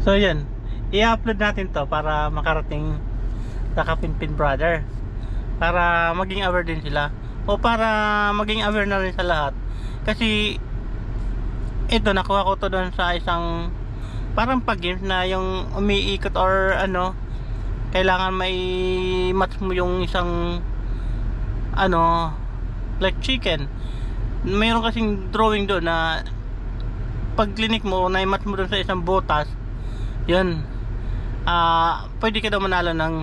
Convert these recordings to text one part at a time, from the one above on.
So yan, i-upload natin to para makarating sa Kapinpin Brother, para maging aware din sila, o para maging aware na rin sa lahat. Kasi ito, nakuha ko to doon sa isang parang pag-games na yung umiikot or ano, kailangan may match mo yung isang ano, like chicken. Mayroon kasing drawing doon na pag clinic mo, na-match mo doon sa isang botas, yun, pwede ka daw manalo ng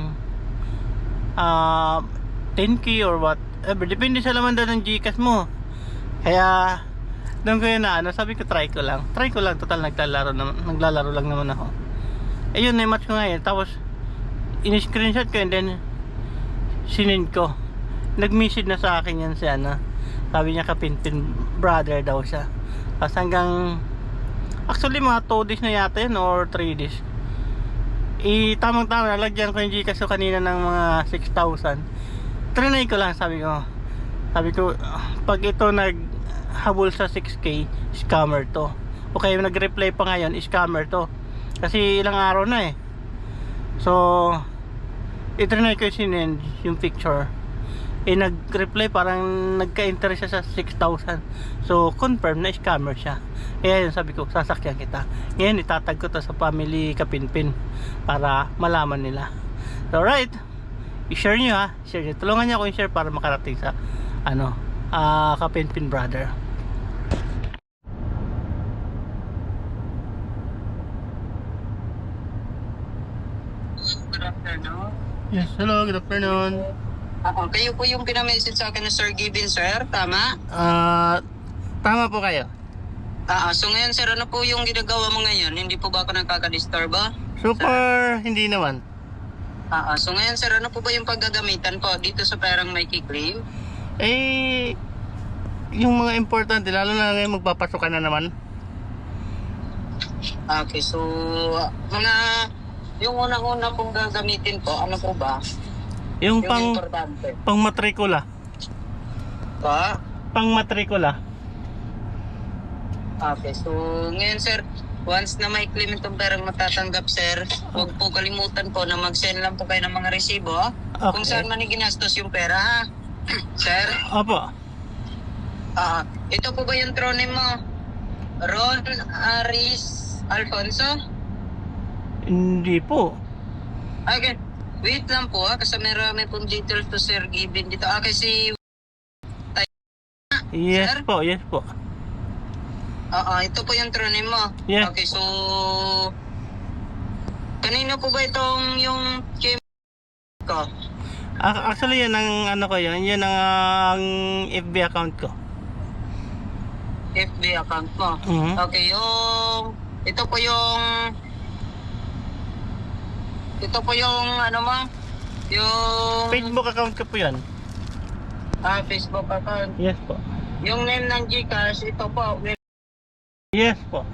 10k or whatever, depende sa laman daw ng Gcash mo. Kaya doon ko yun na ano, sabi ko try ko lang, total naglalaro lang naman ako. Ayun, na-match ko ngayon, tapos in-screenshot ko and then sinend ko. Nag-message na sa akin yan siya na, sabi niya Kapinpin Brother daw siya. Tapos hanggang actually mga 2 days na yata yun or 3 days. Tamang-tama, nalagyan ko yung Gcash ko kanina ng mga 6,000. Trinay ko lang, sabi ko pag ito naghabol sa 6k, scammer to. Okay, nag-reply pa ngayon, scammer to. Kasi ilang araw na eh. So itrinay ko yung picture, nag-reply, parang nagka-interest siya sa 6,000. So confirm na scammer siya. Kaya yun, sabi ko sasakyan kita. Ngayon itatag ko to sa family Kapinpin para malaman nila. So right, i-share nyo ha, share nyo. Tulungan nyo ako i-share para makarating sa ano, Kapinpin Brother. Good afternoon. Yes, hello, good afternoon. Kayo po yung pinamessage sa akin ng Sir Given, sir? Tama? Tama po kayo. So ngayon, sir, ano po yung ginagawa mo ngayon? Hindi po ba ako nakaka-disturb ba? Super, hindi naman. So ngayon, sir, ano po ba yung paggagamitan po dito sa perang may kiklaim? Yung mga importante, lalo na ngayon magpapasok ka na naman. Okay, so yung unang-una pong gagamitin po, ano po ba? Yung Importante. pang matrikula. Pa? Pang matrikula. Okay, so ngayon, sir, once na may claim itong perang matatanggap, sir, huwag po kalimutan po na mag-send lang po kayo ng mga resibo, kung Okay. saan man ginastos yung pera, ha? Sir? Opo. Ito po ba yung true name mo? Ron Aris Alfonso? Hindi po. Okay, wait lang po, ha, kasi marami pong details to Sir Given dito. Kasi Yes Sir? po, yes po. ito po yung true name mo. Yes. Okay, so kanino po ba itong yung game ko? Actually, yan ang ano ko yun. Yan ang FB account ko. FB account mo. Mhm. Okay, ito po yung ano mo, yung Facebook account ko po yan. Facebook account. Yes po. Yung name ng Gcash, ito po. Yes po.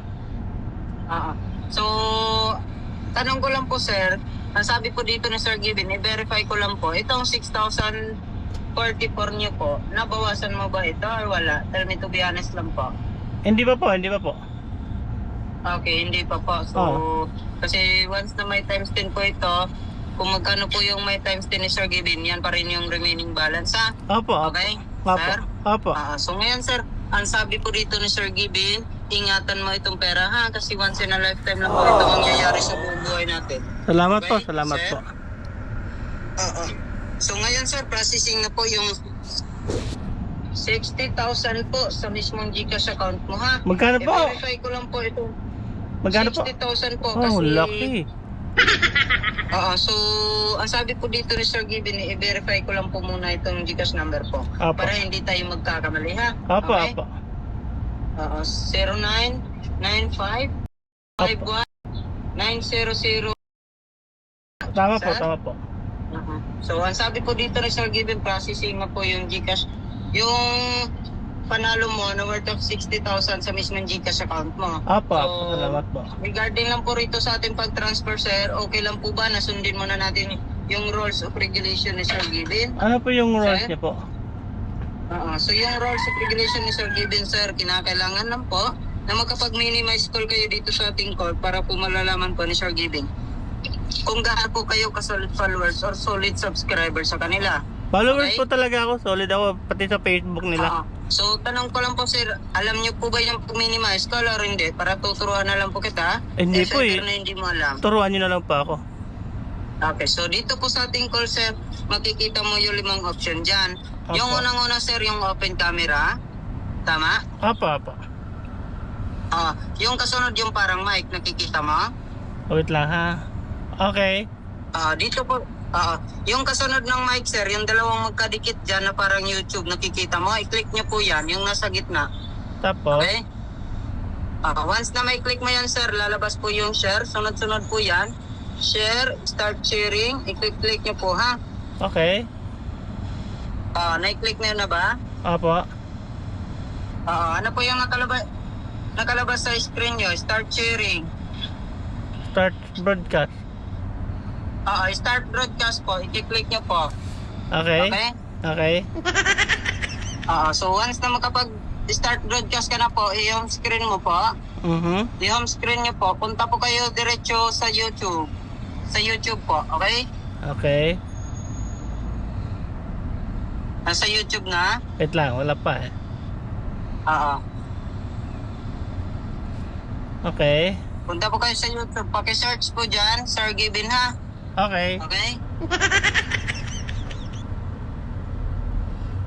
So, tanong ko lang po, sir, ang sabi po dito ni Sir Given, i-verify ko lang po, itong 6,044 niyo po, nabawasan mo ba ito or wala? Tell me to be honest lang po. Hindi pa po, hindi pa po. Okay, hindi pa po. So, kasi once na may times 10 po ito, kung magkano po yung may times 10 ni Sir Given, yan pa rin yung remaining balance, ha? Opo, opo. Okay, Opo. sir? Opo. So ngayon, sir, ang sabi po dito ni Sir Given, ingatan mo itong pera, ha? Kasi once in a lifetime lang po ito mangyayari sa buhay natin. Salamat po, Okay, salamat sir? po. So ngayon, sir, processing na po yung 60,000 po sa mismong Gcash account mo, ha? Magkano po? I-verify ko lang po ito. Magkano po? 60,000 po. Oh, Kasi, lucky. so ang sabi po dito ni Sir Given, i-verify ko lang po muna itong Gcash number po. Opo. Para hindi tayo magkakamali, ha? Opo, Okay? opo. 0995 51 900. Tama po, Sir? tama po. So, ang sabi po dito ni Sir Given, processing na po yung Gcash. Yung panalo mo na worth of 60,000 sa mismong Gcash account mo. Opo, So, opo, salamat po. regarding lang po rito sa ating pag-transfer, sir, okay lang po ba na sundin muna natin yung rules of regulation ni Sir Given? Ano po yung rules Sir? niya po? So, yung rules of regulation ni Sir Given, sir, kinakailangan lang po na makapag-minimize call kayo dito sa ating call para po malalaman po ni Sir Giving kung gaano po kayo ka-solid followers or solid subscribers sa kanila. Followers Okay. po talaga ako, solid ako, pati sa Facebook nila. So, tanong ko lang po sir, alam niyo po ba yung minimize call or hindi? Para tuturuan na lang po kita. Hindi po ever na hindi mo alam. Turuan nyo na lang pa ako. Okay, so dito po sa ating call sir, makikita mo yung 5 option dyan. Apa. Yung unang-una sir, yung open camera. Tama? Apa. Yung kasunod yung parang mic, nakikita mo? Wait lang ha. Okay. Dito po, yung kasunod ng mic sir, yung dalawang magkadikit dyan na parang YouTube, nakikita mo? I-click nyo po yan, yung nasa gitna. Tapos, Okay? Once na may click mo yan sir, lalabas po yung share. Sunod-sunod po yan. Share, start sharing. I-click nyo po ha. okay. Na-click na yun na ba? Apa. Ano po yung nakalabas sa screen nyo? Start sharing. Start broadcast. Start broadcast po. I-click nyo po. Okay. Okay? Okay. So once na makapag-start broadcast ka na po, i-home screen mo po. I-home screen nyo po. Punta po kayo diretso sa YouTube. Sa YouTube po. Okay? Okay. Nasa YouTube na. Wait lang, wala pa eh. Okay. Punta po kayo sa YouTube. Paki-search po dyan, Sir Giving ha. Okay. Okay?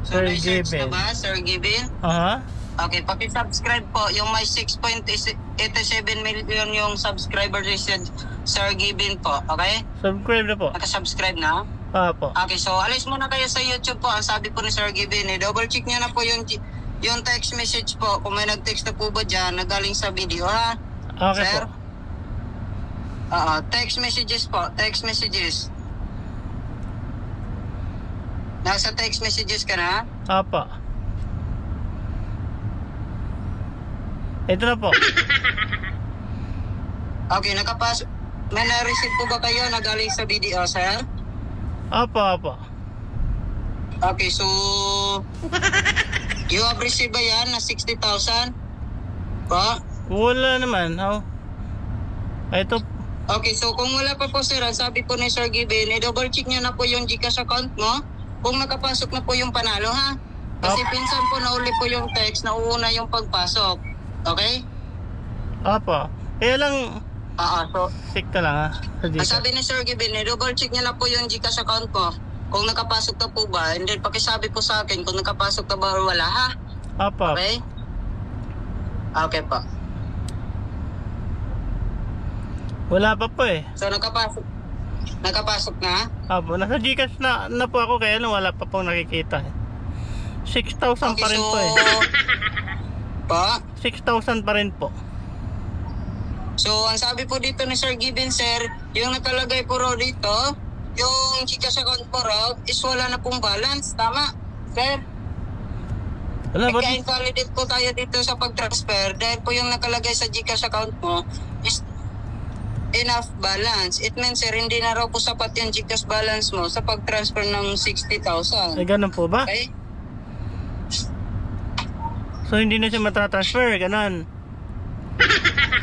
So, Sir na-search na Giving. ba, Sir Giving? Okay, paki-subscribe po. Yung may 6.87 million yung subscribers ni Sir Giving po. Okay? Subscribe na po. Naka-subscribe na? Apo. Okay, so alis muna kayo sa YouTube po. Ang sabi po ni Sir Giving, double check nyo na po yung text message po. Kung may nag-text na po ba dyan, na galing sa video ha? Okay Sir? po. Text messages po. Text messages. Nasa text messages ka na? Apa. Ito na po. Okay, nakapasok. May na-receive po ba kayo na galing sa video, sir? Apa. Okay, so you have received ba yan na 60,000? Po? Wala naman. How? Ito. Okay, so kung wala pa po sir, ang sabi po ni Sir Giving, double check nyo na po yung GCash account mo kung nakapasok na po yung panalo ha. Kasi pinsan po nauli po yung text na uuna yung pagpasok. Okay? Apa. Kaya lang, So sick ka lang ha. Sa ang dito. sabi ni Sir Giving, double check nyo na po yung GCash account mo kung nakapasok na po ba, and then pakisabi po sa akin kung nakapasok na ba o wala ha. Apa. Okay? Okay po. Wala pa po eh. So nakapasok na? Apo, nasa Gcash na po ako kaya lang wala pa pong nakikita eh. 6,000 pa rin po eh. Po? 6,000 pa rin po. So ang sabi po dito ni Sir Giving sir, yung nakalagay po raw dito, yung GCash account po raw is wala na pong balance. Tama? Sir? Wala ba? Nagka-invalidate po tayo dito sa pag-transfer dahil po yung nakalagay sa GCash account mo is enough balance. It means sir, hindi na raw po sapat yung GCash balance mo sa pag-transfer ng 60,000. Ay, ganun po ba? Okay? So hindi na siya matatransfer, ganun.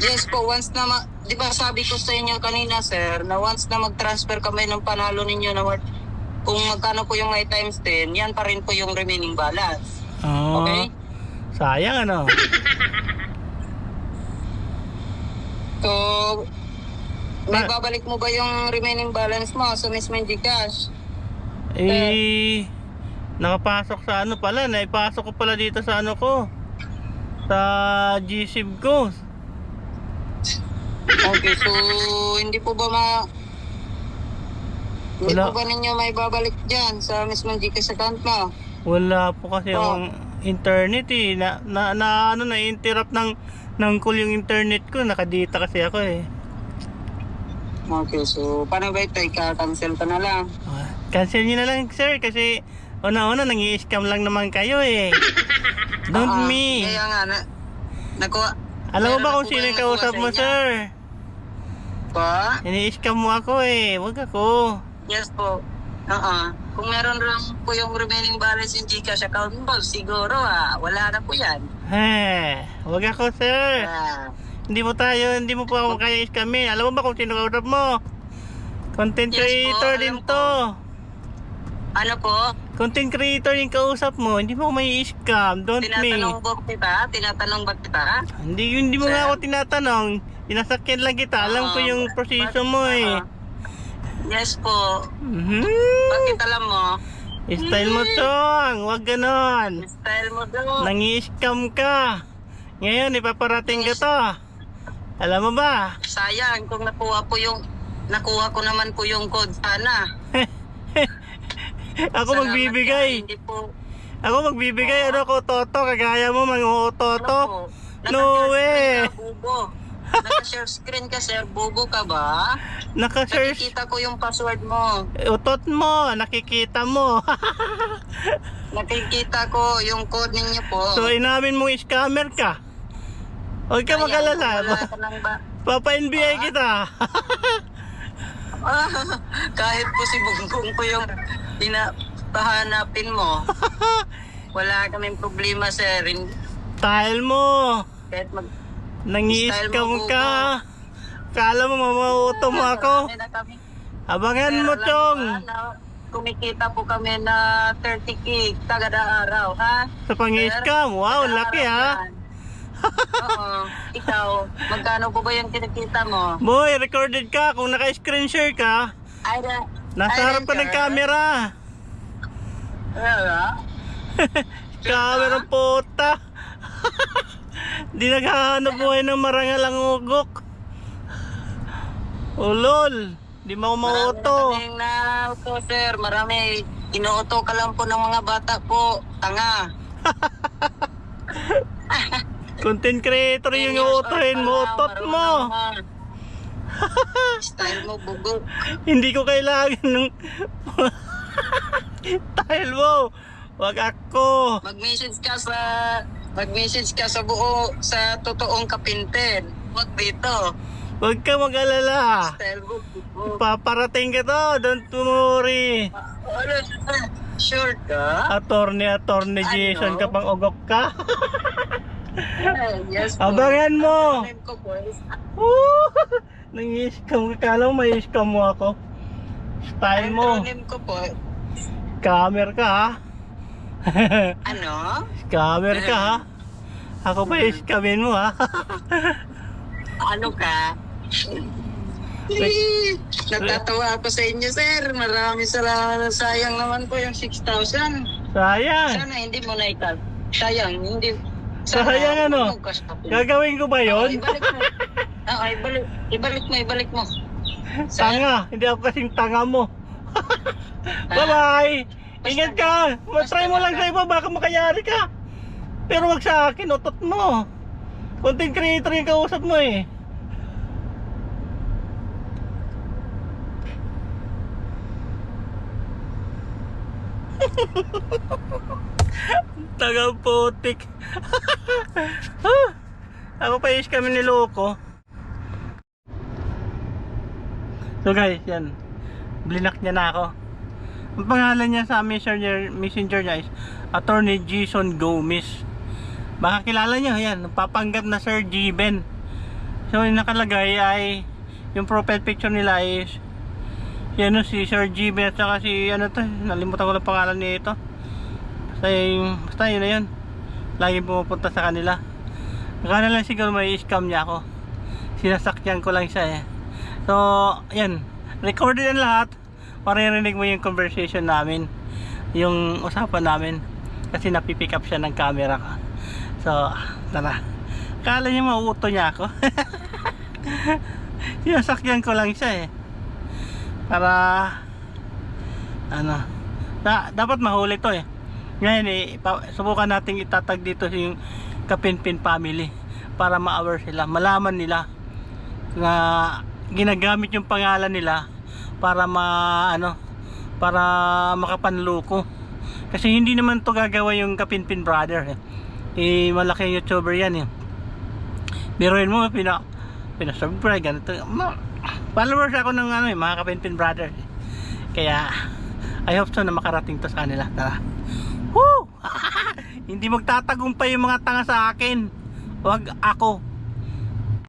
Yes po, once na di ba sabi ko sa inyo kanina sir, na once na mag-transfer kami ng panalo ninyo na kung magkano po yung may times 10, yan pa rin po yung remaining balance. Oh, Okay? sayang ano. So, may babalik mo ba yung remaining balance mo sa mismo yung GCash? Eh, nakapasok sa ano pala, naipasok ko pala dito sa ano ko. Sa GSIB ko. Okay, so hindi po ba hindi Wala. po ba ninyo may babalik dyan sa mismong GCash account mo? Wala po kasi yung internet eh. Na-interrupt ng call yung internet ko. Nakadita kasi ako eh. Okay, so paano ba ito? Ika-cancel ka na lang. Cancel nyo na lang sir kasi una-una nangi-scam lang naman kayo eh. Don't me. Kaya nga, nakuha. Alam mo meron ba na kung po sino ba yung kausap nakuha mo sa inyo? sir? Pa? Ini-scam mo ako eh. Wag ako. Yes po. Kung meron lang po yung remaining balance yung GCash account mo, siguro wala na po yan. Wag ako, sir. Ah, Hindi mo po ako kaya iskamin. Alam mo ba kung sino kausap mo? Content Yes po, creator din alam to. ano po? Content creator yung kausap mo. Hindi mo may scam. Don't me. Tinatanong ba kita? Hindi mo Sir? nga ako tinatanong. Tinasakyan lang kita. Alam ko yung proseso mo eh. Yes po. Mhm. Bakit alam mo? Style mo, Chong. Wag ganon. Style mo daw. Nangi-scam ka. Ngayon, ipaparating ka to. Alam mo ba? Sayang kung nakuha ko naman po yung code sana. Ako Salamat magbibigay. ka, Hindi po. Ako magbibigay. Ano ko, Toto? Kagaya mo, Toto? No way. Naka-share screen ka, sir. Bobo ka ba? Naka-search. Nakikita ko yung password mo. Utot mo. Nakikita mo. Nakikita ko yung code ninyo po. So, inamin mo scammer ka. Huwag ka Sayang, mag-alala. wala ka nang ba? Papa-NBI kita. Kahit po si Bungbong ko yung pinapahanapin mo. Wala kaming problema, sir. Style mo. Kahit Nangi-scam ka. Kala mo mamauto mo ako. Abangan mo, Chong. Kumikita po kami na 30K kada araw, ha? Sa pang-scam. Wow, laki ha. Oo. Ikaw, magkano po ba yung kinikita mo? Boy, recorded ka. Kung naka-screen share ka, nasa harap ka ng camera. Camera puta. Di naghahanap buhay ng marangal ang ugok. Ulol. Di mo ako mauto. Maraming na-auto, sir. Marami. Inuuto ka lang po ng mga bata po. Tanga. Content creator yung uutuhin mo. Utot mo. Style mo, bugok. Hindi ko kailangan ng style mo. Wag ako. Mag-message ka sa totoong kapinten. Wag dito. Wag ka mag-alala. Style mo, bugok. Paparating ka to. Don't worry. Sure ka? Attorney Jason ka pang ugok ka. Yes po. Abangan mo. Ang name ko po is Nang-i-scam ka. Kala mo may scam mo ako. Style mo. Ang name ko po. Scammer ka ha. Ano? Scammer ka ha. Ako ba i-scamin mo ha. Ano ka? Natatawa ako sa inyo, sir. Maraming salamat. Sayang naman po yung 6,000. Sayang. Sana hindi mo na ital. Sayang, hindi. Sayang ano? Gagawin ko ba yon? Ibalik mo. Ibalik mo. Tanga. Hindi ako kasing tanga mo. Bye-bye. Ingat ka. Try mo lang sa iba. Baka makayari ka. Pero wag sa akin. Utot mo. Content creator yung kausap mo eh. Tagang putik. Ako pa is kami niloko. So guys, yan. Blinak niya na ako. Ang pangalan niya sa messenger niya is Attorney Jason Gomez. Baka kilala niyo, yan. Papanggap na Sir Giben. So yung nakalagay ay yung profile picture nila is yan si Sir Giben at saka si ano to, nalimutan ko lang pangalan nito. Basta yun na yun. Lagi pumupunta sa kanila. Akala lang siguro may scam niya ako. Sinasakyan ko lang siya eh. So, yan. Recorded ang lahat. Maririnig mo yung conversation namin. Yung usapan namin. Kasi napipick up siya ng camera ko. So, tara. Akala niya mauuto niya ako. Sinasakyan ko lang siya eh. Para ano. Dapat mahuli to eh. Ngayon subukan nating itatag dito yung Kapinpin family para ma-aware sila, malaman nila na ginagamit yung pangalan nila para para makapanluko. Kasi hindi naman to gagawa yung Kapinpin brother malaking YouTuber yan eh. Biruin mo pinasubscribe ganito. Followers ako ng mga Kapinpin brother. Kaya I hope so na makarating to sa kanila. Tara. Woo! Hindi magtatagumpay yung mga tanga sa akin. Wag ako.